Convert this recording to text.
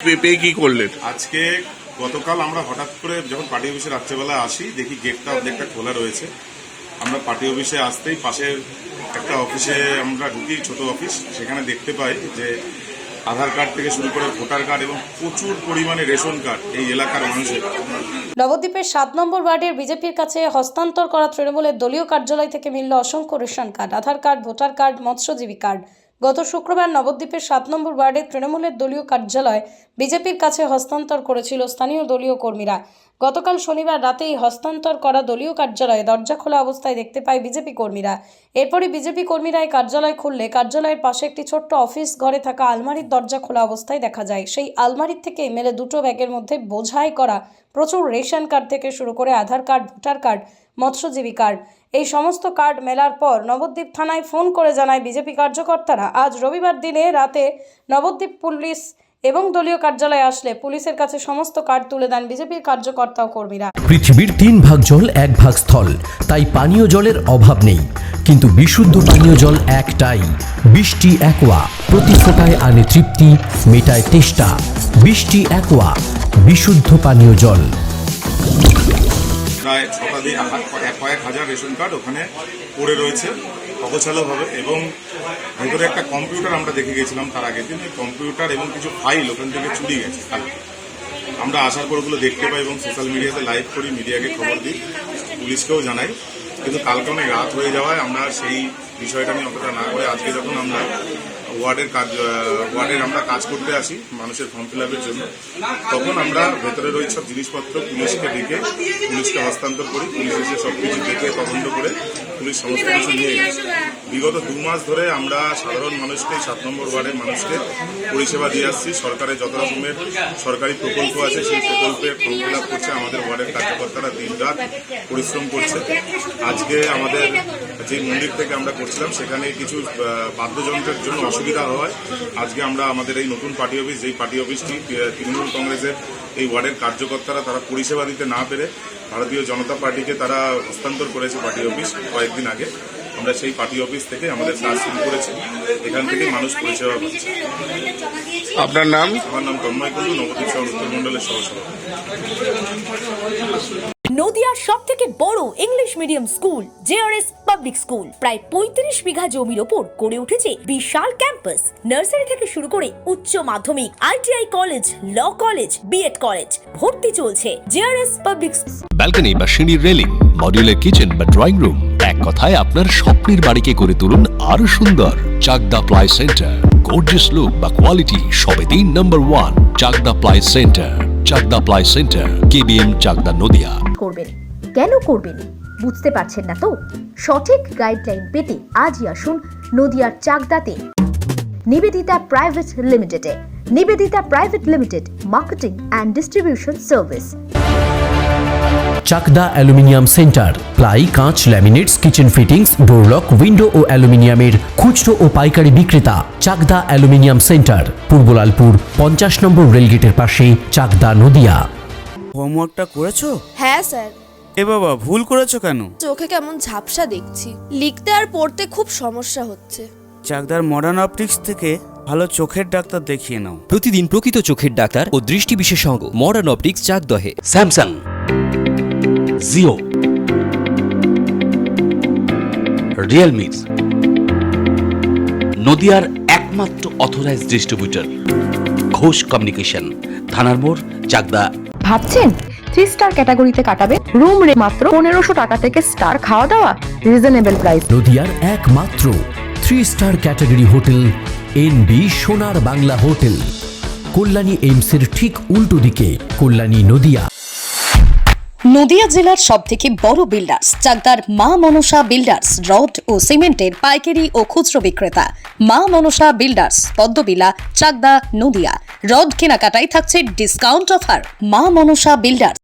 পেয়ে কি করলেন? আজকে গতকাল আমরা হঠাৎ করে যখন পার্টি অফিসে রাত্রেবেলা আসি দেখি গেটটা অর্ধেকটা খোলা রয়েছে। আমরা পার্টি অফিসে আসতেই পাশের একটা অফিসে আমরা ঢুকি, ছোট অফিস, সেখানে দেখতে পাই যে আধার কার্ড থেকে শুরু করে ভোটার কার্ড এবং প্রচুর পরিমাণে রেশন কার্ড এই এলাকার মানুষের। নবদ্বীপের 7 নম্বর ওয়ার্ডের বিজেপির কাছে হস্তান্তর করা তৃণমূলের দলীয় কার্যালয় থেকে মিলল অসংখ্য রেশন কার্ড, আধার কার্ড, ভোটার কার্ড, মৎস্যজীবী কার্ড। গত শুক্রবার নবদ্বীপের 7 নম্বর ওয়ার্ডের তৃণমূলের দলীয় কার্যালয় বিজেপির কাছে হস্তান্তর করেছিল স্থানীয় দলীয় কর্মীরা। গতকাল শনিবার রাতেই হস্তান্তর করা দলীয় কার্যালয়ে দরজা খোলা অবস্থায় দেখতে পায় বিজেপি কর্মীরা। এরপরই বিজেপি কর্মীরা এই কার্যালয় খুললে কার্যালয়ের পাশে একটি ছোট্ট অফিস ঘরে থাকা আলমারির দরজা খোলা অবস্থায় দেখা যায়। সেই আলমারির থেকে মেলে দুটো ব্যাগের মধ্যে বোঝাই করা প্রচুর রেশন কার্ড থেকে শুরু করে আধার কার্ড, ভোটার কার্ড, মৎস্যজীবী কার্ড। এই সমস্ত কার্ড মেলার পর নবদ্বীপ থানায় ফোন করে জানায় বিজেপি কার্যকর্তারা। আজ রবিবার দিনে রাতে নবদ্বীপ পুলিশ এবং দলীয় কার্যালয়ে আসলে পুলিশের কাছে সমস্ত কার্ড তুলে দেন বিজেপির কার্যকর্তা ও কর্মীরা। পৃথিবীর 3 ভাগ জল 1 ভাগ স্থল, তাই পানীয় জলের অভাব নেই, কিন্তু বিশুদ্ধ পানীয় জল একটাই, বৃষ্টি অ্যাকোয়া। প্রতি ফোঁটায় আনে তৃপ্তি, মেটায় তেষ্টা। বৃষ্টি অ্যাকোয়া, বিশুদ্ধ পানীয় জল। প্রায় কয়েক হাজার রেশন কার্ড ওখানে পড়ে রয়েছে অগোছালোভাবে, এবং ভেতরে একটা কম্পিউটার আমরা দেখে গেছিলাম তার আগের দিন। কম্পিউটার এবং কিছু ফাইল ওখান থেকে চুরি গেছে। আমরা আসার পর ওগুলো দেখতে পাই এবং সোশ্যাল মিডিয়াতে লাইভ করি, মিডিয়াকে খবর দিই, পুলিশকেও জানাই। কিন্তু কালকে অনেক রাত হয়ে যাওয়ায় আমরা সেই বিষয়টা নিয়ে অতটা না করে আজকে যখন আমরা ওয়ার্ডের আমরা কাজ করতে আসি মানুষের ফর্ম ফিল আপের জন্য, তখন আমরা ভেতরে ওই সব জিনিসপত্র পুলিশকে ডেকে পুলিশকে হস্তান্তর করি। পুলিশ এসে সব কিছু দেখে তদন্ত করে পুলিশ সমস্ত কিছু নিয়ে গেছে। বিগত 2 মাস ধরে আমরা সাধারণ মানুষকে, 7 নম্বর ওয়ার্ডের মানুষকে পরিষেবা দিয়ে আসছি। সরকারের যত রকমের সরকারি প্রকল্প আছে সেই প্রকল্পে ফর্ম ফিল আপ করছে আমাদের ওয়ার্ডের কার্যকর্তারা, দিনরাত পরিশ্রম করছে। আজকে আমাদের যে মন্দির থেকে আমরা করছিলাম সেখানে কিছু বাদ্যযন্ত্রের জন্য অসুবিধা হয়। আজকে আমরা আমাদের এই নতুন পার্টি অফিস, যেই পার্টি অফিসটি তৃণমূল কংগ্রেসের এই ওয়ার্ডের কার্যকর্তারা তারা পরিষেবা দিতে না পেরে ভারতীয় জনতা পার্টিকে তারা হস্তান্তর করেছে পার্টি অফিস কয়েকদিন আগে। আমরা সেই পার্টি অফিস থেকে আমাদের কাজ শুরু করেছি, এখান থেকে মানুষ পরিষেবা পাচ্ছে। আপনার নাম? আমার নাম তন্ময় কুণ্ডু, নবদ্বীপ শহর উত্তর মন্ডলের সহসভাপতি। নদিয়ার সব থেকে বড় English medium school JRS public school প্রায় 35 বিঘা জমির ওপর গড়ে উঠেছে বিশাল ক্যাম্পাস। নার্সারি থেকে শুরু করে উচ্চ মাধ্যমিক, ITI college, law college, BEd college, ভর্তি চলছে জেআরএস পাবলিক। ব্যালকনি বা সিঁড়ির রেলিং, মডিউলার কিচেন বা ড্রয়িং রুম, এক কথায় আপনার স্বপ্নের বাড়িকে করে তুলুন আরো সুন্দর। Chakdah ply centre, gorgeous look বা কোয়ালিটি সবে 3 number 1 Chakdah ply centre. Chakdah ply centre, KBM, Chakdah, Nadia. করবেন কেন করবেন বুঝতে পারছেন না তো? সঠিক গাইডলাইন পেতে আজই আসুন নদিয়ার চাকদাতে নিবেদিতা প্রাইভেট লিমিটেডে। Nibedita private limited, marketing and distribution service. Chakdah aluminium centre, ply, কাঁচ, laminates, kitchen fittings, door lock, window ও অ্যালুমিনিয়ামের খুচরো ও পাইকারি বিক্রেতা। চাকদা অ্যালুমিনিয়াম সেন্টার, পূর্ব লালপুর 50 নম্বর রেলগেটের পাশে, চাকদা, নদিয়া। হোমওয়ার্কটা করেছো? হ্যাঁ স্যার। এ বাবা, ভুল করেছো কেন? চোখে কেমন ঝাপসা দেখছি, লিখতে আর পড়তে খুব সমস্যা হচ্ছে। চাকদার মডার্ন অপটিক্স থেকে ভালো চোখের ডাক্তার দেখিয়ে নাও। প্রতিদিন প্রকৃত চোখের ডাক্তার ও দৃষ্টি বিশেষজ্ঞ মডার্ন অপটিক্স, চাকদহে। স্যামসাং, জিও, রিয়েলমি, নদিয়ার একমাত্র অথরাইজড ডিস্ট্রিবিউটর ঘোষ কমিউনিকেশন, থানার মোড়, চাকদা। ভাবছেন 3 স্টার ক্যাটাগরিতে কাটাবে? রুম রে মাত্র 1500 টাকা থেকে স্টার, খাওয়া দাওয়া রিজনেবল প্রাইস। নদিয়ার একমাত্র 3 স্টার ক্যাটাগরি হোটেল এনবি সোনার বাংলা হোটেল, কল্যাণী এইমসের ঠিক উল্টো দিকে, কল্যাণী, নদিয়া। নদিয়া জেলার সবথেকে বড় বিল্ডার্স চাকদার মা মনসা বিল্ডার্স, রড ও সিমেন্টের পাইকারি ও খুচরো বিক্রেতা। মা মনসা বিল্ডার্স, পদ্মবিলা, চাকদা, নদিয়া। রড কেনাকাটায় থাকছে ডিসকাউন্ট অফার। মা মনসা বিল্ডার্স।